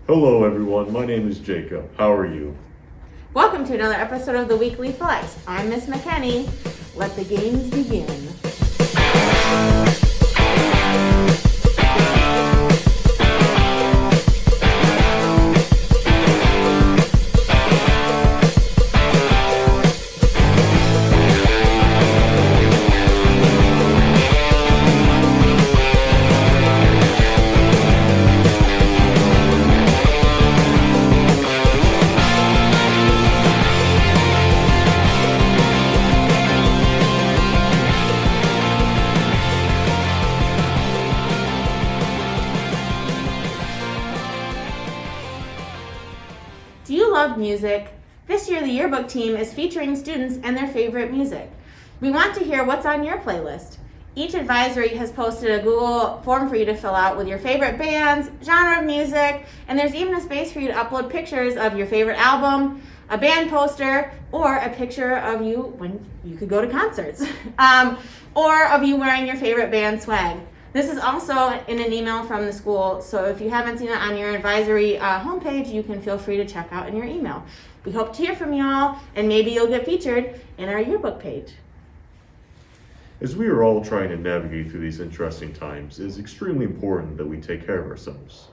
Hello everyone, my name is Jacob. How are you? Welcome to another episode of the Weekly Flex. I'm Miss McKenney. Let the games begin. Do you love music? This year, the yearbook team is featuring students and their favorite music. We want to hear what's on your playlist. Each advisory has posted a Google form for you to fill out with your favorite bands, genre of music, and there's even a space for you to upload pictures of your favorite album, a band poster, or a picture of you when you could go to concerts, or of you wearing your favorite band swag. This is also in an email from the school, so if you haven't seen it on your advisory homepage, you can feel free to check out in your email. We hope to hear from you all, and maybe you'll get featured in our yearbook page. As we are all trying to navigate through these interesting times, it is extremely important that we take care of ourselves.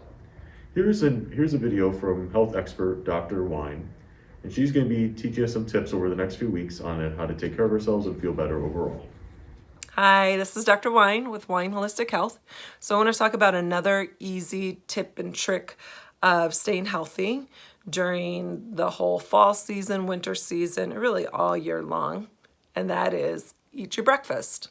Here's a video from health expert Dr. Wine, and she's going to be teaching us some tips over the next few weeks on how to take care of ourselves and feel better overall. Hi, this is Dr. Wine with Wine Holistic Health. So I want to talk about another easy tip and trick of staying healthy during the whole fall season, winter season, really all year long, and that is eat your breakfast.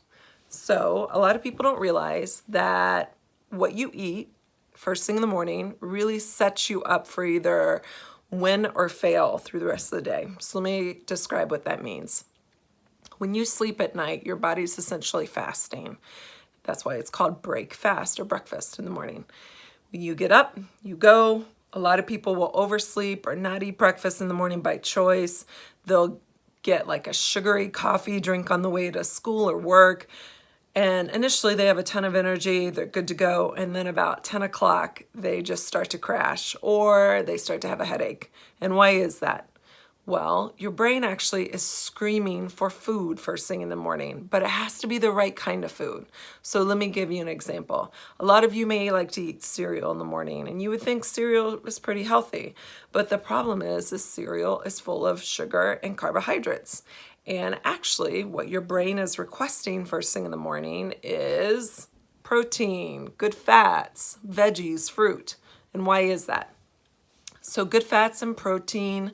So a lot of people don't realize that what you eat first thing in the morning really sets you up for either win or fail through the rest of the day. So let me describe what that means. When you sleep at night, your body's essentially fasting. That's why it's called break fast or breakfast in the morning. When you get up, you go. A lot of people will oversleep or not eat breakfast in the morning by choice. They'll get like a sugary coffee drink on the way to school or work. And initially they have a ton of energy, they're good to go. And then about 10 o'clock, they just start to crash or they start to have a headache. And why is that? Well, your brain actually is screaming for food first thing in the morning, but it has to be the right kind of food. So let me give you an example. A lot of you may like to eat cereal in the morning, and you would think cereal is pretty healthy. But the problem is this cereal is full of sugar and carbohydrates. And actually, what your brain is requesting first thing in the morning is protein, good fats, veggies, fruit. And why is that? So good fats and protein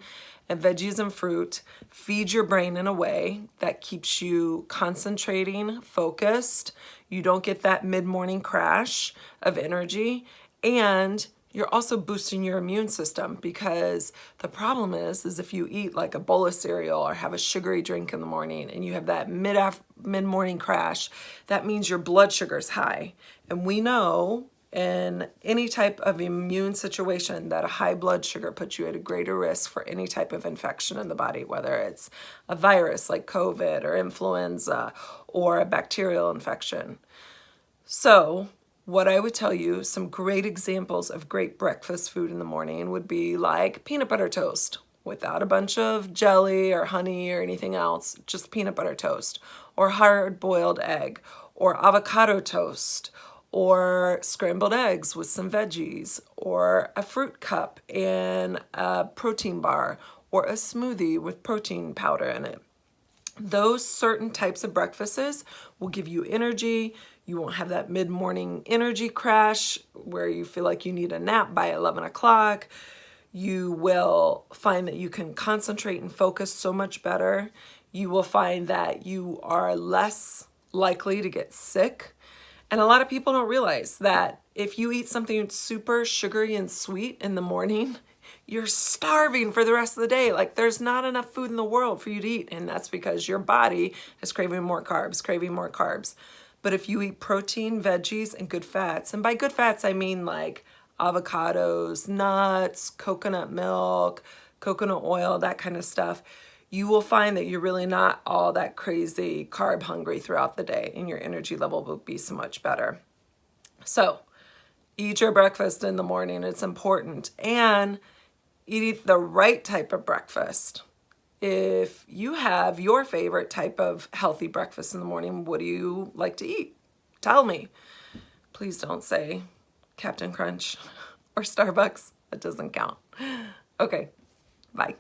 and veggies and fruit feed your brain in a way that keeps you concentrating, focused. You don't get that mid-morning crash of energy, and you're also boosting your immune system, because the problem is if you eat like a bowl of cereal or have a sugary drink in the morning and you have that mid-morning crash, that means your blood sugar is high. And we know in any type of immune situation that a high blood sugar puts you at a greater risk for any type of infection in the body, whether it's a virus like COVID or influenza or a bacterial infection. So what I would tell you, some great examples of great breakfast food in the morning would be like peanut butter toast without a bunch of jelly or honey or anything else, just peanut butter toast, or hard-boiled egg, or avocado toast, or scrambled eggs with some veggies, or a fruit cup and a protein bar, or a smoothie with protein powder in it. Those certain types of breakfasts will give you energy. You won't have that mid-morning energy crash where you feel like you need a nap by 11 o'clock. You will find that you can concentrate and focus so much better. You will find that you are less likely to get sick. And a lot of people don't realize that if you eat something super sugary and sweet in the morning, you're starving for the rest of the day. Like there's not enough food in the world for you to eat. And that's because your body is craving more carbs. But if you eat protein, veggies, and good fats, and by good fats, I mean like avocados, nuts, coconut milk, coconut oil, that kind of stuff, you will find that you're really not all that crazy carb hungry throughout the day, and your energy level will be so much better. So Eat your breakfast in the morning. It's important. And eat the right type of breakfast. If you have your favorite type of healthy breakfast in the morning, what do you like to eat? Tell me. Please don't say Captain Crunch or Starbucks. That doesn't count. Okay, bye.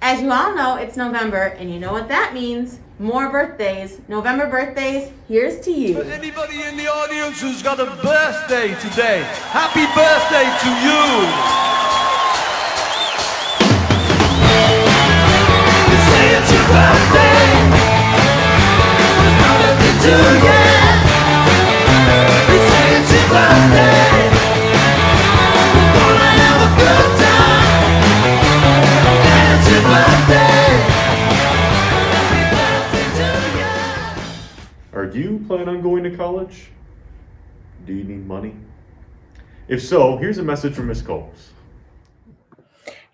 As you all know, it's November, and you know what that means. More birthdays. November birthdays, here's to you. For anybody in the audience who's got a birthday today, happy birthday to you! You say it's your birthday, there's nothing to do yet. You say it's your birthday, we're gonna have a good time. And it's your birthday, happy birthday to you. Are you planning on going to college? Do you need money? If so, here's a message from Ms. Combs.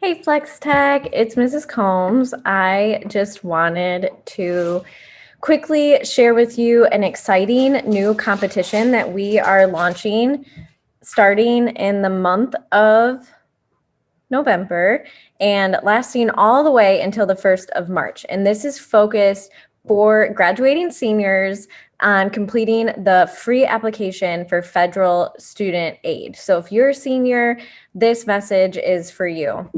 Hey FlexTech, it's Mrs. Combs. I just wanted to quickly share with you an exciting new competition that we are launching starting in the month of November and lasting all the way until the 1st of March. And this is focused for graduating seniors on completing the free application for federal student aid. So if you're a senior, this message is for you.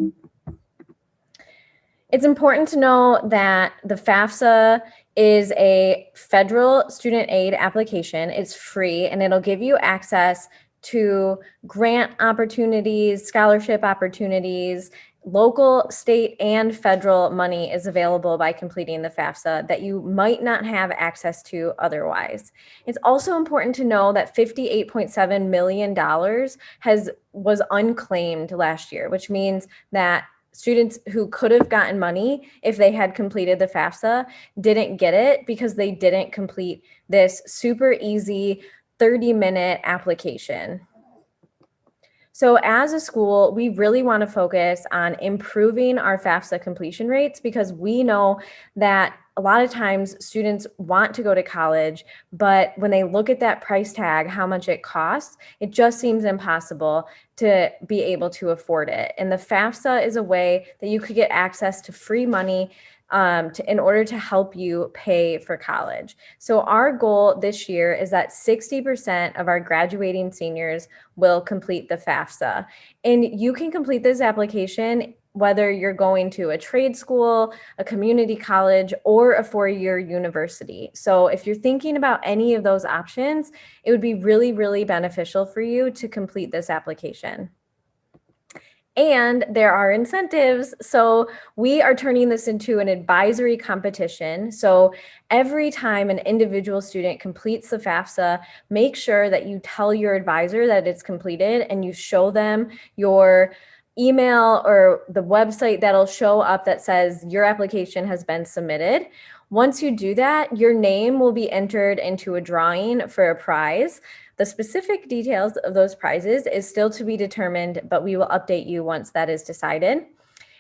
It's important to know that the FAFSA is a federal student aid application. It's free and it'll give you access to grant opportunities, scholarship opportunities. Local, state, and federal money is available by completing the FAFSA that you might not have access to otherwise. It's also important to know that $58.7 million was unclaimed last year, which means that students who could have gotten money if they had completed the FAFSA didn't get it because they didn't complete this super easy 30-minute application. So as a school, we really want to focus on improving our FAFSA completion rates because we know that a lot of times students want to go to college, but when they look at that price tag, how much it costs, it just seems impossible to be able to afford it. And the FAFSA is a way that you could get access to free money in order to help you pay for college. So our goal this year is that 60% of our graduating seniors will complete the FAFSA. And you can complete this application whether you're going to a trade school, a community college, or a four-year university. So if you're thinking about any of those options, it would be really, really beneficial for you to complete this application. And there are incentives. So we are turning this into an advisory competition. So every time an individual student completes the FAFSA, make sure that you tell your advisor that it's completed and you show them your email or the website that'll show up that says your application has been submitted. Once you do that, your name will be entered into a drawing for a prize. The specific details of those prizes is still to be determined, but we will update you once that is decided.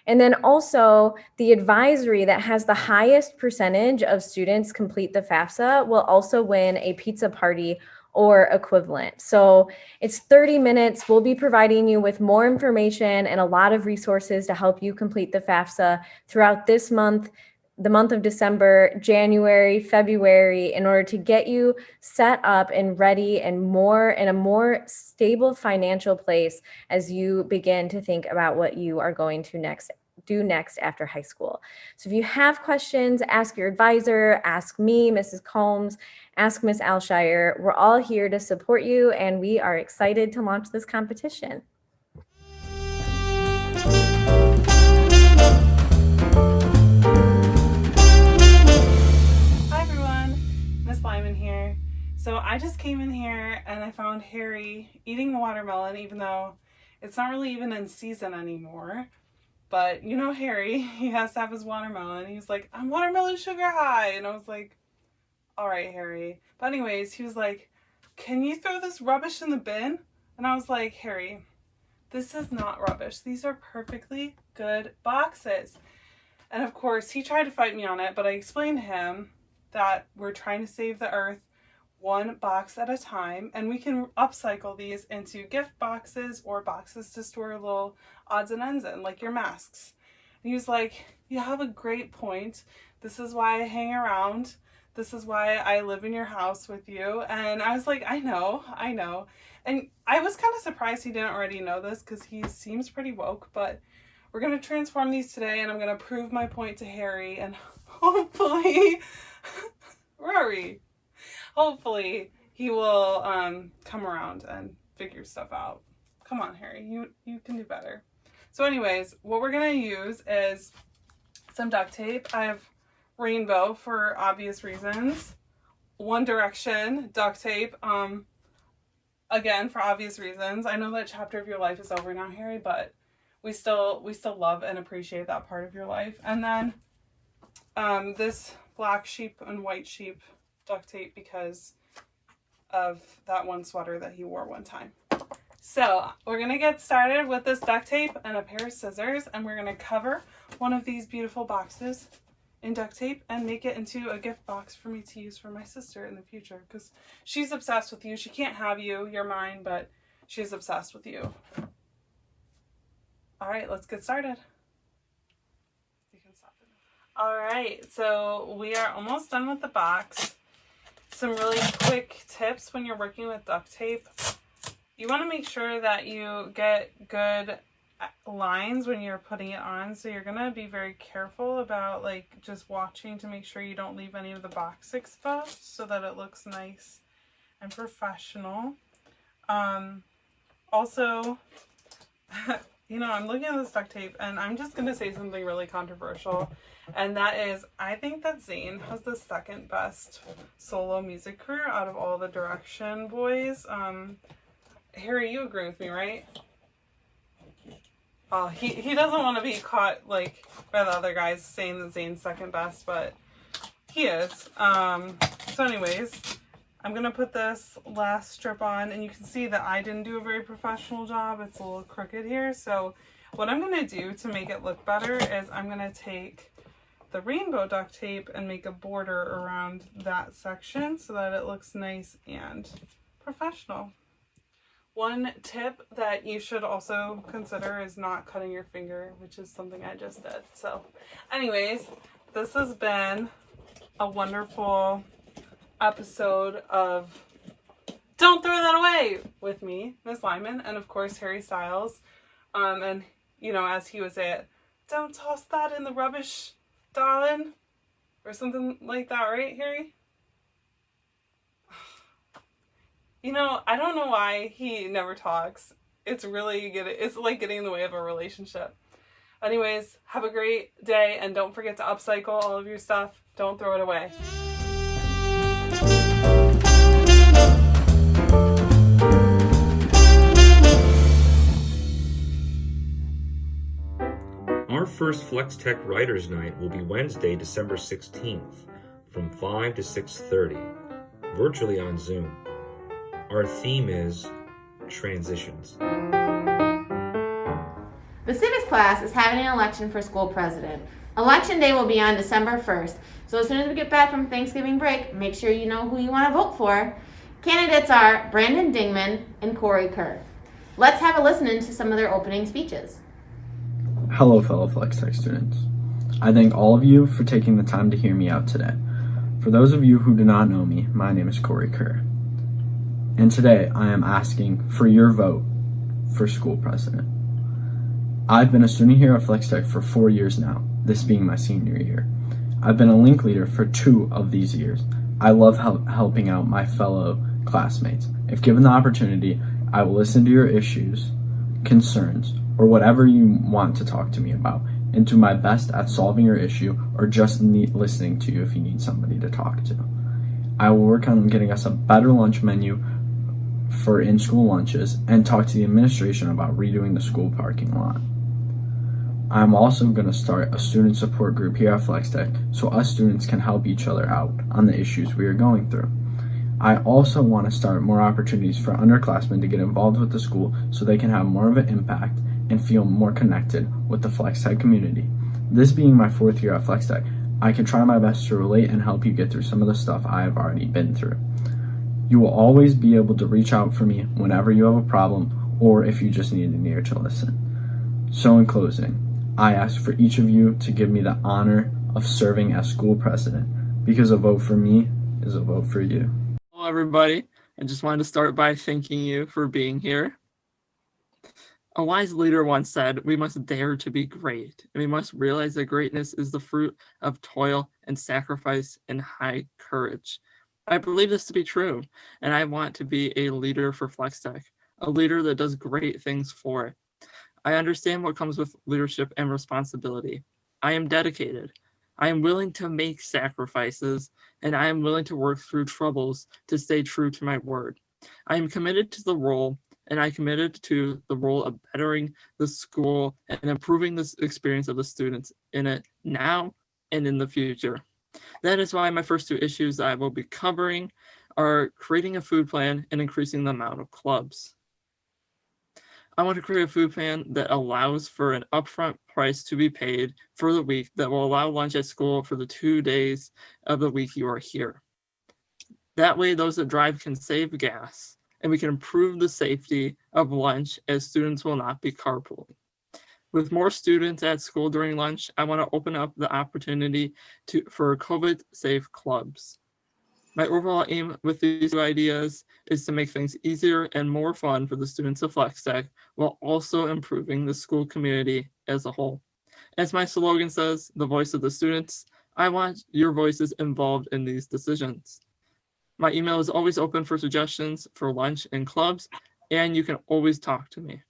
And then also the advisory that has the highest percentage of students complete the FAFSA will also win a pizza party or equivalent. So it's 30 minutes. We'll be providing you with more information and a lot of resources to help you complete the FAFSA throughout this month, the month of December, January, February, in order to get you set up and ready and in a more stable financial place as you begin to think about what you are going to do next after high school. So if you have questions, ask your advisor, ask me, Mrs. Combs, ask Ms. Alshire. We're all here to support you, and we are excited to launch this competition. Hi everyone, Miss Lyman here. So I just came in here and I found Harry eating watermelon, even though it's not really even in season anymore. But you know Harry, he has to have his watermelon. He's like, I'm watermelon sugar high. And I was like, all right, Harry. But anyways, he was like, can you throw this rubbish in the bin? And I was like, Harry, this is not rubbish. These are perfectly good boxes. And of course, he tried to fight me on it, but I explained to him that we're trying to save the earth one box at a time, and we can upcycle these into gift boxes or boxes to store little odds and ends in, like your masks. And he was like, you have a great point. This is why I hang around. This is why I live in your house with you. And I was like, I know. And I was kind of surprised he didn't already know this, because he seems pretty woke. But we're going to transform these today, and I'm going to prove my point to Harry, and hopefully Rory, hopefully he will come around and figure stuff out. Come on, Harry, you can do better. So anyways, what we're going to use is some duct tape. I have rainbow for obvious reasons. One Direction duct tape, again, for obvious reasons. I know that chapter of your life is over now, Harry, but we still love and appreciate that part of your life. And then this black sheep and white sheep duct tape, because of that one sweater that he wore one time. So we're gonna get started with this duct tape and a pair of scissors, and we're gonna cover one of these beautiful boxes in duct tape and make it into a gift box for me to use for my sister in the future, because she's obsessed with you. She can't have you, you're mine, but she's obsessed with you. All right, let's get started. You can stop it. All right, so we are almost done with the box. Some really quick tips when you're working with duct tape. You want to make sure that you get good lines when you're putting it on. So you're going to be very careful about just watching to make sure you don't leave any of the box exposed, so that it looks nice and professional. Also, I'm looking at this duct tape, and I'm just going to say something really controversial. And that is, I think that Zayn has the second best solo music career out of all the Direction boys. Harry, you agree with me, right? Oh, he doesn't want to be caught by the other guys saying that Zayn's second best, but he is. So anyways, I'm going to put this last strip on, and you can see that I didn't do a very professional job. It's a little crooked here. So what I'm going to do to make it look better is I'm going to take the rainbow duct tape and make a border around that section so that it looks nice and professional. One tip that you should also consider is not cutting your finger, which is something I just did. So anyways, this has been a wonderful episode of Don't Throw That Away with me, Miss Lyman, and of course Harry Styles. And as he would say it, don't toss that in the rubbish, darling, or something like that, right, Harry? I don't know why he never talks. It's like getting in the way of a relationship. Anyways, have a great day, and don't forget to upcycle all of your stuff. Don't throw it away. Our first FlexTech Writers Night will be Wednesday, December 16th, from 5 to 6:30, virtually on Zoom. Our theme is transitions. The civics class is having an election for school president. Election day will be on December 1st, so as soon as we get back from Thanksgiving break, make sure you know who you want to vote for. Candidates are Brandon Dingman and Kerr. Let's have a listen to some of their opening speeches. Hello, fellow FlexTech students. I thank all of you for taking the time to hear me out today. For those of you who do not know me, my name is Kerr. And today I am asking for your vote for school president. I've been a student here at FlexTech for 4 years now, this being my senior year. I've been a link leader for 2 of these years. I love helping out my fellow classmates. If given the opportunity, I will listen to your issues, concerns, or whatever you want to talk to me about, and do my best at solving your issue or just listening to you if you need somebody to talk to. I will work on getting us a better lunch menu for in-school lunches and talk to the administration about redoing the school parking lot. I'm also going to start a student support group here at FlexTech so us students can help each other out on the issues we are going through. I also want to start more opportunities for underclassmen to get involved with the school so they can have more of an impact and feel more connected with the FlexTech community. This being my 4th year at FlexTech, I can try my best to relate and help you get through some of the stuff I have already been through. You will always be able to reach out for me whenever you have a problem or if you just need an ear to listen. So in closing, I ask for each of you to give me the honor of serving as school president, because a vote for me is a vote for you. Hello, everybody. I just wanted to start by thanking you for being here. A wise leader once said, "We must dare to be great, and we must realize that greatness is the fruit of toil and sacrifice and high courage." I believe this to be true, and I want to be a leader for FlexTech, a leader that does great things for it. I understand what comes with leadership and responsibility. I am dedicated. I am willing to make sacrifices, and I am willing to work through troubles to stay true to my word. I am committed to the role, and I committed to the role of bettering the school and improving the experience of the students in it now and in the future. That is why my first two issues I will be covering are creating a food plan and increasing the amount of clubs. I want to create a food plan that allows for an upfront price to be paid for the week that will allow lunch at school for the 2 days of the week you are here. That way, those that drive can save gas, and we can improve the safety of lunch as students will not be carpooling. With more students at school during lunch, I want to open up the opportunity for COVID-safe clubs. My overall aim with these two ideas is to make things easier and more fun for the students of FlexTech while also improving the school community as a whole. As my slogan says, the voice of the students, I want your voices involved in these decisions. My email is always open for suggestions for lunch and clubs, and you can always talk to me.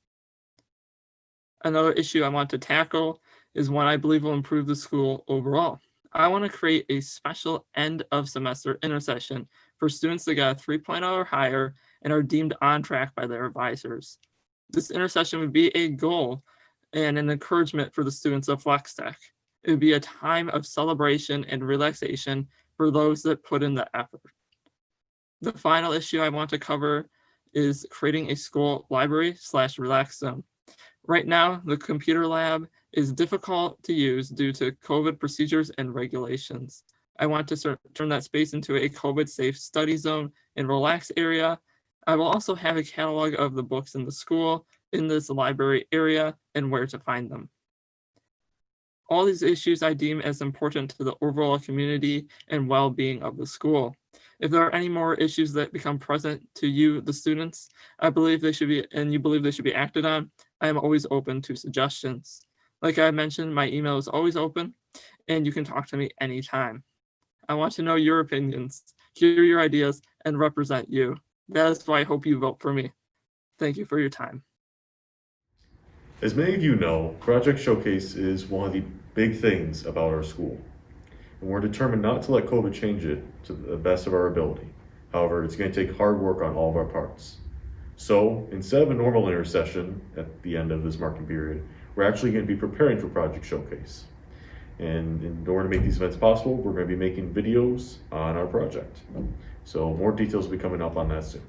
Another issue I want to tackle is one I believe will improve the school overall. I want to create a special end of semester intersession for students that got a 3.0 or higher and are deemed on track by their advisors. This intersession would be a goal and an encouragement for the students of FlexTech. It would be a time of celebration and relaxation for those that put in the effort. The final issue I want to cover is creating a school library/relax zone. Right now, the computer lab is difficult to use due to COVID procedures and regulations. I want to turn that space into a COVID-safe study zone and relax area. I will also have a catalog of the books in the school, in this library area, and where to find them. All these issues I deem as important to the overall community and well-being of the school. If there are any more issues that become present to you, the students, I believe they should be, and you believe they should be acted on, I am always open to suggestions. Like I mentioned, my email is always open, and you can talk to me anytime. I want to know your opinions, hear your ideas, and represent you. That is why I hope you vote for me. Thank you for your time. As many of you know, Project Showcase is one of the big things about our school. And we're determined not to let COVID change it to the best of our ability. However, it's going to take hard work on all of our parts. So instead of a normal intersession at the end of this marking period, we're actually going to be preparing for Project Showcase. And in order to make these events possible, we're going to be making videos on our project. So more details will be coming up on that soon.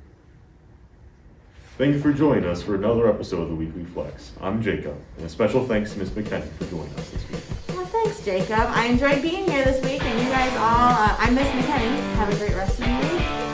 Thank you for joining us for another episode of the Weekly Flex. I'm Jacob, and a special thanks to Ms. McKenney for joining us this week. Well, thanks, Jacob. I enjoyed being here this week, and you guys all, I'm Miss McKenney. Have a great rest of your week.